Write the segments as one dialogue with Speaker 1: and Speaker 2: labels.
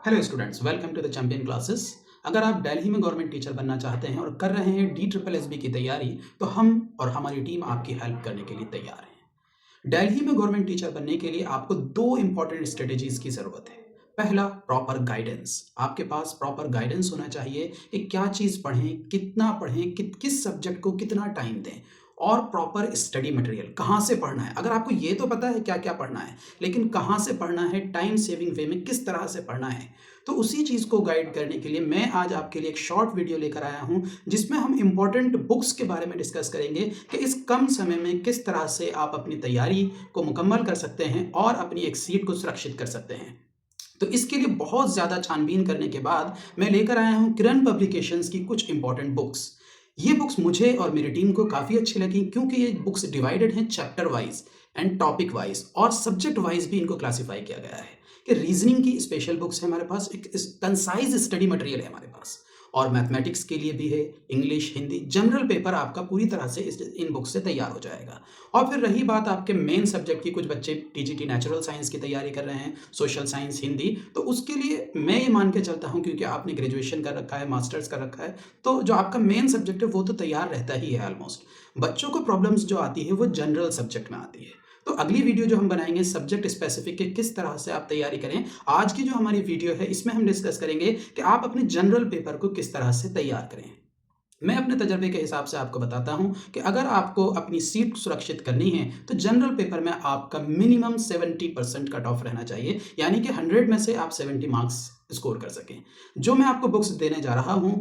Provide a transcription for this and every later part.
Speaker 1: Hello students, welcome to the champion classes. अगर आप दिल्ली में गवर्नमेंट टीचर बनना चाहते हैं और कर रहे हैं DSSB की तैयारी, तो हम और हमारी टीम आपकी हेल्प करने के लिए तैयार हैं। दिल्ली में गवर्नमेंट टीचर बनने के लिए आपको दो इंपॉर्टेंट स्ट्रेटेजीज की ज़रूरत है। पहला, प्रॉपर गाइडेंस। आपके पास प्रॉपर गाइडेंस होना चाहिए कि क्या चीज़ पढ़ें, कितना पढ़ें, किस सब्जेक्ट को कितना टाइम दें, और प्रॉपर स्टडी मटेरियल कहाँ से पढ़ना है। अगर आपको ये तो पता है क्या क्या पढ़ना है, लेकिन कहाँ से पढ़ना है, टाइम सेविंग वे में किस तरह से पढ़ना है, तो उसी चीज़ को गाइड करने के लिए मैं आज आपके लिए एक शॉर्ट वीडियो लेकर आया हूं, जिसमें हम इंपॉर्टेंट बुक्स के बारे में डिस्कस करेंगे कि इस कम समय में किस तरह से आप अपनी तैयारी को मुकम्मल कर सकते हैं और अपनी एक सीट को सुरक्षित कर सकते हैं। तो इसके लिए बहुत ज़्यादा छानबीन करने के बाद मैं लेकर आया हूं किरण पब्लिकेशंस की कुछ इंपॉर्टेंट बुक्स। ये बुक्स मुझे और मेरी टीम को काफ़ी अच्छी लगी, क्योंकि ये बुक्स डिवाइडेड हैं chapter wise and topic wise, और सब्जेक्ट वाइज भी इनको क्लासीफाई किया गया है। कि रीजनिंग की स्पेशल बुक्स है हमारे पास, एक कंसाइज स्टडी मटेरियल है हमारे पास, और मैथमेटिक्स के लिए भी है, इंग्लिश, हिंदी, जनरल पेपर आपका पूरी तरह से इन बुक्स से तैयार हो जाएगा। और फिर रही बात आपके मेन सब्जेक्ट की, कुछ बच्चे TGT नेचुरल साइंस की तैयारी कर रहे हैं, सोशल साइंस, हिंदी, तो उसके लिए मैं ये मान के चलता हूँ, क्योंकि आपने ग्रेजुएशन कर रखा है, मास्टर्स कर रखा है, तो जो आपका मेन सब्जेक्ट है वो तो तैयार रहता ही है ऑलमोस्ट। बच्चों को प्रॉब्लम्स जो आती है वो जनरल सब्जेक्ट में आती है। तो अगली वीडियो जो हम बनाएंगे सब्जेक्ट स्पेसिफिक के किस तरह से आप तैयारी करें। आज की जो हमारी वीडियो है इसमें हम डिस्कस करेंगे कि आप अपने जनरल पेपर को किस तरह से तैयार करें। मैं अपने तजर्बे के हिसाब से आपको बताता हूं कि अगर आपको अपनी सीट सुरक्षित करनी है तो जनरल पेपर में आपका मिनिमम 70% कट ऑफ रहना चाहिए, यानी कि 100 में से आप 70 मार्क्स स्कोर कर सकें। जो मैं आपको बुक्स देने जा रहा हूं,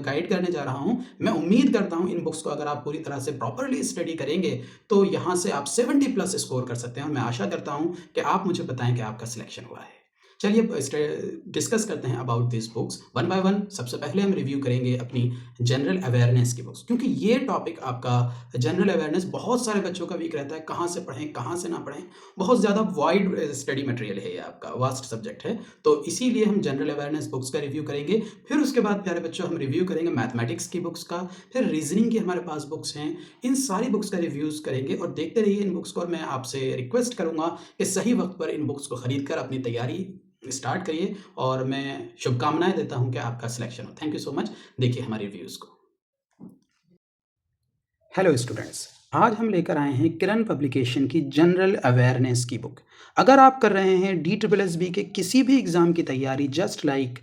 Speaker 1: गाइड करने जा रहा हूं, मैं उम्मीद करता हूं इन बुक्स को अगर आप पूरी तरह से प्रॉपरली स्टडी करेंगे तो यहां से आप 70 प्लस स्कोर कर सकते हैं, और मैं आशा करता हूं कि आप मुझे बताएं कि आपका सिलेक्शन हुआ है। चलिए डिस्कस करते हैं about this books one by one. सबसे पहले हम रिव्यू करेंगे अपनी जनरल अवेयरनेस की बुक्स, क्योंकि ये टॉपिक आपका जनरल अवेयरनेस बहुत सारे बच्चों का वीक रहता है, कहाँ से पढ़ें कहाँ से ना पढ़ें। बहुत ज़्यादा वाइड स्टडी मटेरियल है, ये आपका वास्ट सब्जेक्ट है, तो इसीलिए हम जनरल अवेयरनेस बुक्स का रिव्यू करेंगे। फिर उसके बाद प्यारे बच्चों हम रिव्यू करेंगे मैथमेटिक्स की बुक्स का, फिर रीजनिंग की हमारे पास बुक्स हैं। इन सारी बुक्स का रिव्यूज़ करेंगे और देखते रहिए इन बुक्स को, और मैं आपसे रिक्वेस्ट करूँगा कि सही वक्त पर इन बुक्स को खरीद कर अपनी तैयारी स्टार्ट करिए, और मैं शुभकामनाएं देता हूं कि आपका सिलेक्शन हो। Thank you so much. देखिए हमारे रिव्यूज़ को। हेलो स्टूडेंट्स, आज हम लेकर आए हैं किरण पब्लिकेशन की जनरल अवेयरनेस की बुक। अगर आप कर रहे हैं DSSB के किसी भी एग्ज़ाम की तैयारी, just like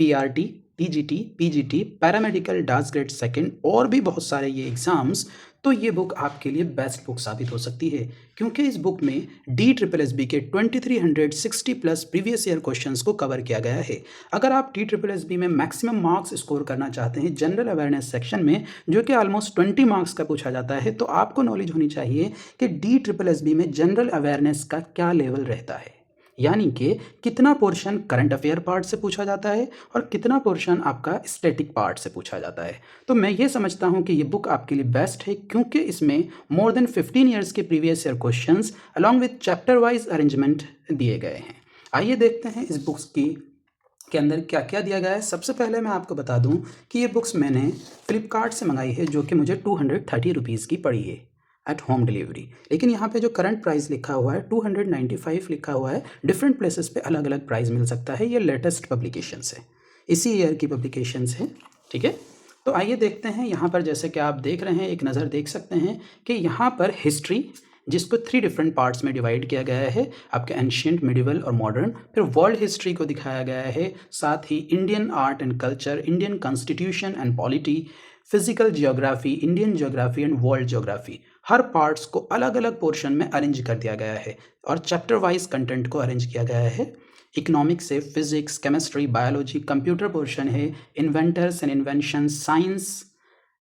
Speaker 1: PRT, TGT, PGT, paramedical, dance grade second और भी बहुत सारे ये एग्ज़ाम्स, तो ये बुक आपके लिए बेस्ट बुक साबित हो सकती है, क्योंकि इस बुक में DSSB के 2360 प्लस प्रीवियस ईयर क्वेश्चंस को कवर किया गया है। अगर आप DSSB में मैक्सिमम मार्क्स स्कोर करना चाहते हैं जनरल अवेयरनेस सेक्शन में, जो कि ऑलमोस्ट 20 मार्क्स का पूछा जाता है, तो आपको नॉलेज होनी चाहिए कि DSSB में जनरल अवेयरनेस का क्या लेवल रहता है, यानी कि कितना पोर्शन करंट अफेयर पार्ट से पूछा जाता है और कितना पोर्शन आपका स्टैटिक पार्ट से पूछा जाता है। तो मैं ये समझता हूँ कि ये बुक आपके लिए बेस्ट है, क्योंकि इसमें मोर देन 15 ईयर्स के previous year questions along with chapter wise arrangement दिए गए हैं। आइए देखते हैं इस बुक्स की के अंदर क्या क्या दिया गया है। सबसे पहले मैं आपको बता दूं कि ये बुक्स मैंने फ्लिपकार्ट से मंगाई है, जो कि मुझे 230 रुपीज़ की पड़ी है एट होम डिलीवरी। लेकिन यहाँ पे जो करंट प्राइस लिखा हुआ है 295 लिखा हुआ है। डिफरेंट प्लेसेस पे अलग अलग प्राइस मिल सकता है। ये लेटेस्ट पब्लिकेशंस है, इसी ईयर की पब्लिकेशंस है, ठीक है। तो आइए देखते हैं। यहाँ पर जैसे कि आप देख रहे हैं, एक नज़र देख सकते हैं कि यहाँ पर हिस्ट्री, जिसको 3 डिफरेंट पार्ट्स में डिवाइड किया गया है, आपके एंशियंट, मिडिवल और मॉडर्न। फिर वर्ल्ड हिस्ट्री को दिखाया गया है, साथ ही Indian art and culture, Indian constitution and polity, physical geography, Indian geography and world geography. हर पार्ट्स को अलग अलग पोर्शन में अरेंज कर दिया गया है और चैप्टर वाइज कंटेंट को अरेंज किया गया है। इकोनॉमिक्स है, physics, chemistry, biology, computer portion है, inventors and invention, science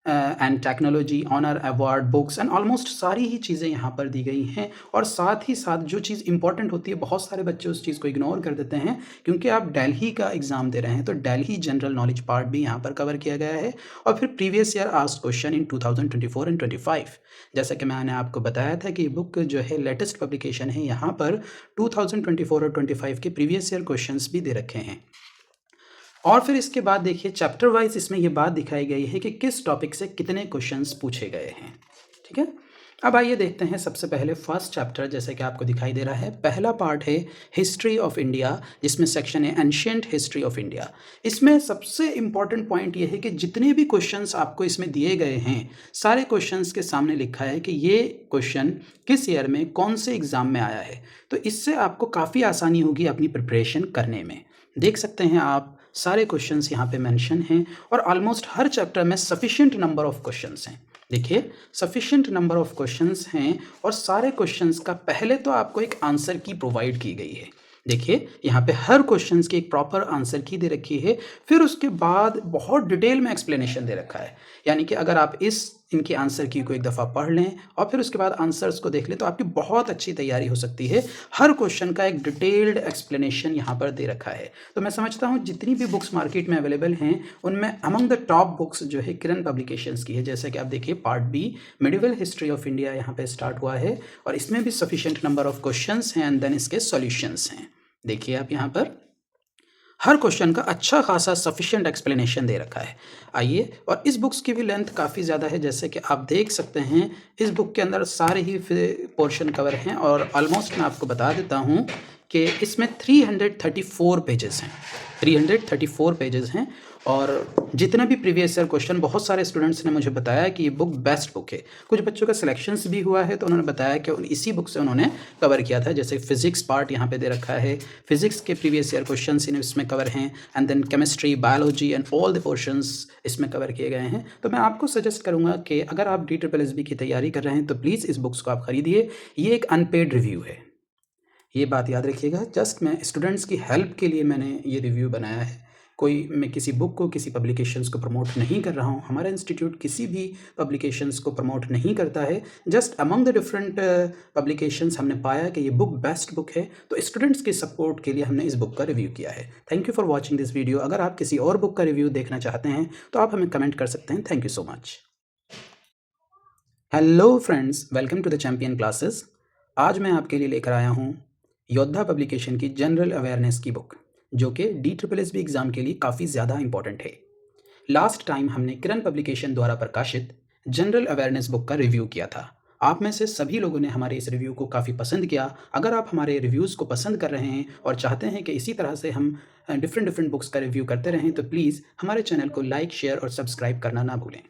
Speaker 1: and technology, honour, award, books and almost सारी ही चीज़ें यहाँ पर दी गई हैं। और साथ ही साथ जो चीज़ इंपॉर्टेंट होती है, बहुत सारे बच्चे उस चीज़ को इग्नोर कर देते हैं, क्योंकि आप दिल्ली का एग्ज़ाम दे रहे हैं, तो दिल्ली जनरल नॉलेज पार्ट भी यहाँ पर कवर किया गया है। और फिर previous year asked question in 2024 and 25। जैसा कि मैंने आपको बताया था कि ये बुक जो है लेटेस्ट पब्लिकेशन है, यहाँ पर 2024 और 25 के प्रीवियस ईयर क्वेश्चंस भी दे रखे हैं। और फिर इसके बाद देखिए चैप्टर वाइज इसमें ये बात दिखाई गई है कि किस टॉपिक से कितने क्वेश्चंस पूछे गए हैं, ठीक है। अब आइए देखते हैं सबसे पहले फर्स्ट चैप्टर, जैसे कि आपको दिखाई दे रहा है। पहला पार्ट है हिस्ट्री ऑफ इंडिया, जिसमें सेक्शन है एंशियंट हिस्ट्री ऑफ इंडिया। इसमें सबसे इम्पॉर्टेंट पॉइंट ये है कि जितने भी क्वेश्चंस आपको इसमें दिए गए हैं, सारे क्वेश्चंस के सामने लिखा है कि ये क्वेश्चन किस ईयर में कौन से एग्ज़ाम में आया है। तो इससे आपको काफ़ी आसानी होगी अपनी प्रिपरेशन करने में। देख सकते हैं आप, सारे क्वेश्चंस यहाँ पे मेंशन हैं और ऑलमोस्ट हर चैप्टर में सफिशिएंट नंबर ऑफ क्वेश्चंस हैं। देखिए, सफिशिएंट नंबर ऑफ क्वेश्चंस हैं और सारे क्वेश्चंस का पहले तो आपको एक आंसर की प्रोवाइड की गई है। देखिए, यहाँ पे हर क्वेश्चंस की एक प्रॉपर आंसर की दे रखी है, फिर उसके बाद बहुत डिटेल में एक्सप्लेनेशन दे रखा है। यानी कि अगर आप इनकी आंसर की को एक दफ़ा पढ़ लें और फिर उसके बाद आंसर्स को देख लें तो आपकी बहुत अच्छी तैयारी हो सकती है। हर क्वेश्चन का एक डिटेल्ड एक्सप्लेनेशन यहाँ पर दे रखा है। तो मैं समझता हूँ जितनी भी बुक्स मार्केट में अवेलेबल हैं, उनमें अमंग द टॉप बुक्स जो है किरण पब्लिकेशंस की है। जैसे कि आप देखिए, part B medieval history of India यहाँ पे स्टार्ट हुआ है और इसमें भी सफिशिएंट नंबर ऑफ क्वेश्चंस हैं एंड देन इसके सॉल्यूशंस हैं। देखिए आप यहाँ पर हर क्वेश्चन का अच्छा खासा सफिशिएंट एक्सप्लेनेशन दे रखा है। आइए, और इस बुक्स की भी लेंथ काफ़ी ज़्यादा है, जैसे कि आप देख सकते हैं इस बुक के अंदर सारे ही पोर्शन कवर हैं और ऑलमोस्ट मैं आपको बता देता हूँ कि इसमें 334 पेजेस हैं। 334 पेजेस हैं और जितने भी प्रीवियस ईयर क्वेश्चन, बहुत सारे स्टूडेंट्स ने मुझे बताया कि ये बुक बेस्ट बुक है। कुछ बच्चों का सिलेक्शंस भी हुआ है तो उन्होंने बताया कि इसी बुक से उन्होंने कवर किया था। जैसे फिजिक्स पार्ट यहाँ पे दे रखा है, फिजिक्स के प्रीवियस ईयर क्वेश्चन इसमें कवर हैं and then chemistry, biology and all the portions इसमें कवर किए गए हैं। तो मैं आपको सजेस्ट करूँगा कि अगर आप DSSB की तैयारी कर रहे हैं तो प्लीज़ इस बुक्स को आप खरीदिए। ये एक अनपेड रिव्यू है, ये बात याद रखिएगा। जस्ट मैं स्टूडेंट्स की हेल्प के लिए मैंने ये रिव्यू बनाया है। मैं किसी बुक को, किसी पब्लिकेशंस को प्रमोट नहीं कर रहा हूँ। हमारा इंस्टीट्यूट किसी भी पब्लिकेशंस को प्रमोट नहीं करता है। Just among the different publications हमने पाया कि ये बुक बेस्ट बुक है, तो स्टूडेंट्स के सपोर्ट के लिए हमने इस बुक का रिव्यू किया है। Thank you for watching this video. अगर आप किसी और बुक का रिव्यू देखना चाहते हैं तो आप हमें कमेंट कर सकते हैं। Thank you so much. Hello friends, welcome to the champion classes. आज मैं आपके लिए लेकर आया हूँ योद्धा पब्लिकेशन की जनरल अवेयरनेस की बुक, जो कि DSSB एग्ज़ाम के लिए काफ़ी ज़्यादा इंपॉर्टेंट है। लास्ट टाइम हमने किरण पब्लिकेशन द्वारा प्रकाशित जनरल अवेयरनेस बुक का रिव्यू किया था। आप में से सभी लोगों ने हमारे इस रिव्यू को काफ़ी पसंद किया। अगर आप हमारे रिव्यूज़ को पसंद कर रहे हैं और चाहते हैं कि इसी तरह से हम डिफरेंट बुक्स का रिव्यू करते रहें, तो प्लीज़ हमारे चैनल को लाइक, शेयर और सब्सक्राइब करना ना भूलें।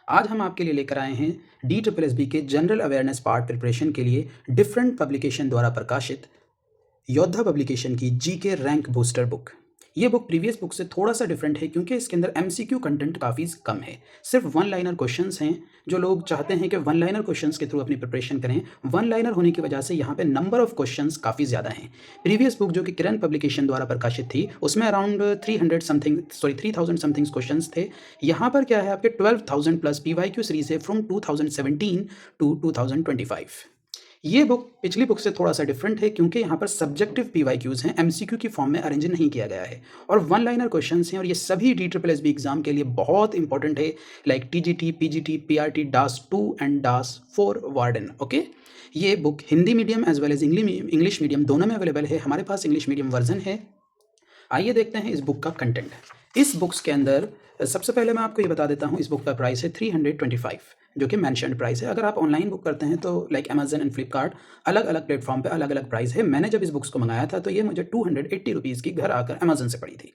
Speaker 1: आज हम आपके लिए लेकर आए हैं DSSB के जनरल अवेयरनेस पार्ट प्रिपरेशन के लिए डिफरेंट पब्लिकेशन द्वारा प्रकाशित योद्धा पब्लिकेशन की GK रैंक बूस्टर बुक। ये बुक प्रीवियस बुक से थोड़ा सा डिफरेंट है क्योंकि इसके अंदर MCQ कंटेंट काफ़ी कम है। सिर्फ वन लाइनर क्वेश्चंस हैं। जो लोग चाहते हैं कि वन लाइनर क्वेश्चंस के थ्रू अपनी प्रिपरेशन करें, वन लाइनर होने की वजह से यहाँ पे नंबर ऑफ क्वेश्चंस काफ़ी ज़्यादा हैं। प्रीवियस बुक जो कि किरण पब्लिकेशन द्वारा प्रकाशित थी, उसमें अराउंड 3000 समथिंग क्वेश्चंस थे। यहाँ पर क्या है, आपके 12,000 प्लस PYQ सीरीज है फ्रॉम 2017 टू 2025। ये बुक पिछली बुक से थोड़ा सा डिफरेंट है क्योंकि यहाँ पर सब्जेक्टिव PYQs हैं, MCQ की फॉर्म में अरेंज नहीं किया गया है और वन लाइनर क्वेश्चंस हैं और ये सभी DSSB एग्जाम के लिए बहुत इंपॉर्टेंट है, like TGT, PGT, PRT, DAS 2 and DAS 4 warden. Okay, ये book Hindi medium as well as English medium दोनों में अवेलेबल है। हमारे पास इंग्लिश मीडियम वर्जन है। आइए देखते हैं इस बुक का कंटेंट। इस बुक्स के अंदर सबसे पहले मैं आपको ये बता देता हूँ, इस बुक का प्राइस है 325, जो कि मैंशनड प्राइस है। अगर आप ऑनलाइन बुक करते हैं तो लाइक अमेजन एंड फ्लिपकार्ट, अलग अलग प्लेटफॉर्म पे अलग अलग प्राइस है। मैंने जब इस बुक्स को मंगाया था तो ये मुझे 280 रुपीज़ की घर आकर अमेजन से पड़ी थी।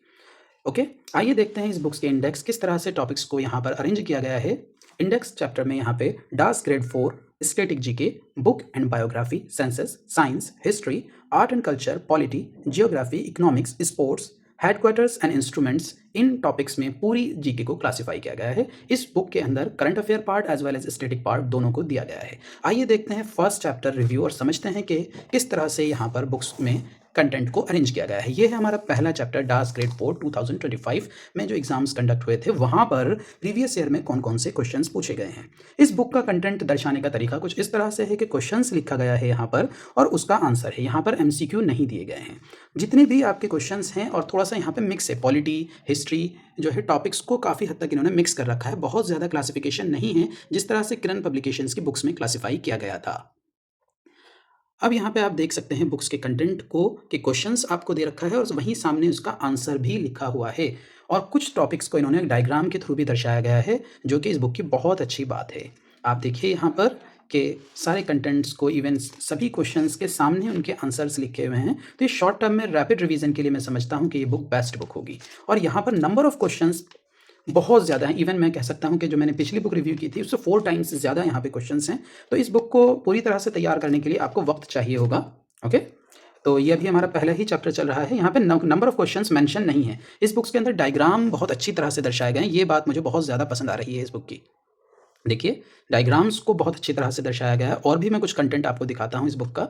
Speaker 1: ओके, आइए देखते हैं इस बुक्स के इंडेक्स, किस तरह से टॉपिक्स को यहाँ पर अरेंज किया गया है। इंडेक्स चैप्टर में यहाँ पे dance grade 4 static GK, book and biography, census, science, history, art and culture, polity, geography, economics, sports, headquarters and instruments, in topics में पूरी GK को क्लासिफाई किया गया है। इस बुक के अंदर current affair part as well as static part दोनों को दिया गया है। आइए देखते हैं फर्स्ट चैप्टर रिव्यू और समझते हैं कि किस तरह से यहाँ पर बुक्स में कंटेंट को अरेंज किया गया है। ये है हमारा पहला चैप्टर, डास ग्रेड 4 2025 में जो एग्जाम्स कंडक्ट हुए थे वहाँ पर प्रीवियस ईयर में कौन कौन से क्वेश्चंस पूछे गए हैं। इस बुक का कंटेंट दर्शाने का तरीका कुछ इस तरह से है कि क्वेश्चंस लिखा गया है यहाँ पर और उसका आंसर है। यहाँ पर MCQ नहीं दिए गए हैं। जितने भी आपके क्वेश्चंस हैं और थोड़ा सा यहाँ पे मिक्स है, पॉलिटी, हिस्ट्री जो है, टॉपिक्स को काफ़ी हद तक इन्होंने मिक्स कर रखा है। बहुत ज़्यादा क्लासिफिकेशन नहीं है जिस तरह से किरण पब्लिकेशंस की बुक्स में क्लासीफाई किया गया था। अब यहाँ पे आप देख सकते हैं बुक्स के कंटेंट को, कि क्वेश्चंस आपको दे रखा है और वहीं सामने उसका आंसर भी लिखा हुआ है और कुछ टॉपिक्स को इन्होंने डायग्राम के थ्रू भी दर्शाया गया है, जो कि इस बुक की बहुत अच्छी बात है। आप देखिए यहाँ पर के सारे कंटेंट्स को, इवन सभी क्वेश्चंस के सामने उनके आंसर्स लिखे हुए हैं। तो ये शॉर्ट टर्म में रैपिड रिवीजन के लिए मैं समझता हूँ कि ये बुक बेस्ट बुक होगी। और यहाँ पर नंबर ऑफ क्वेश्चंस बहुत ज़्यादा हैं। इवन मैं कह सकता हूँ कि जो मैंने पिछली बुक रिव्यू की थी उससे 4 टाइम्स ज़्यादा यहाँ पे क्वेश्चंस हैं। तो इस बुक को पूरी तरह से तैयार करने के लिए आपको वक्त चाहिए होगा। ओके, तो ये अभी हमारा पहला ही चैप्टर चल रहा है। यहाँ पे नंबर ऑफ क्वेश्चंस मेंशन नहीं है। इस बुक्स के अंदर डायग्राम बहुत अच्छी तरह से दर्शाए गए हैं। ये बात मुझे बहुत ज़्यादा पसंद आ रही है इस बुक की। देखिए, डायग्राम्स को बहुत अच्छी तरह से दर्शाया गया है। और भी मैं कुछ कंटेंट आपको दिखाता हूँ इस बुक का।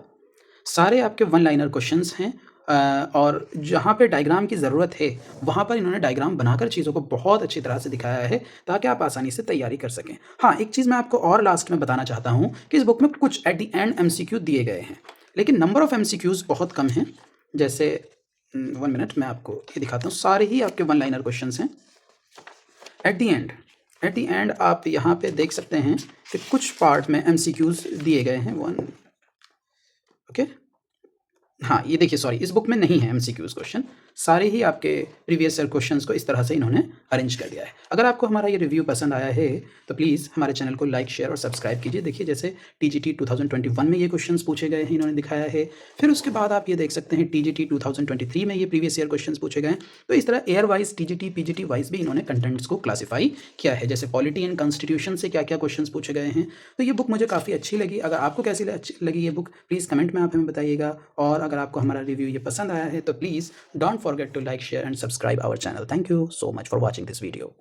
Speaker 1: सारे आपके वन लाइनर क्वेश्चंस हैं, और जहाँ पे डायग्राम की ज़रूरत है वहाँ पर इन्होंने डायग्राम बनाकर चीज़ों को बहुत अच्छी तरह से दिखाया है ताकि आप आसानी से तैयारी कर सकें। हाँ, एक चीज़ मैं आपको और लास्ट में बताना चाहता हूँ कि इस बुक में कुछ एट द एंड MCQ दिए गए हैं, लेकिन नंबर ऑफ़ MCQs बहुत कम हैं। जैसे 1 मिनट मैं आपको ये दिखाता हूँ। सारे ही आपके वन लाइनर क्वेश्चंस हैं। एट द एंड आप यहाँ पे देख सकते हैं कि कुछ पार्ट में MCQs दिए गए हैं। ओके, हाँ, ये देखिए, सॉरी, इस बुक में नहीं है MCQs क्वेश्चन। सारे ही आपके प्रीवियस ईयर क्वेश्चंस को इस तरह से इन्होंने अरेंज कर दिया है। अगर आपको हमारा ये रिव्यू पसंद आया है तो प्लीज़ हमारे चैनल को लाइक, शेयर और सब्सक्राइब कीजिए। देखिए, जैसे TGT 2021 में ये क्वेश्चंस पूछे गए हैं, इन्होंने दिखाया है। फिर उसके बाद आप ये देख सकते हैं TGT 2023 में ये प्रीवियस ईयर क्वेश्चंस पूछे गए हैं। तो इस तरह air wise, TGT, PGT wise भी इन्होंने कंटेंट्स को क्लासीफाई किया है। जैसे पॉलिटी एंड कॉन्स्टिट्यूशन से क्या क्या क्वेश्चंस पूछे गए हैं। तो ये बुक मुझे काफ़ी अच्छी लगी। अगर आपको कैसी अच्छी लगी ये बुक, प्लीज़ कमेंट में आप हमें बताइएगा। और अगर आपको हमारा रिव्यू ये पसंद आया है तो please don't forget to like, share and subscribe our channel. Thank you so much for watching this video.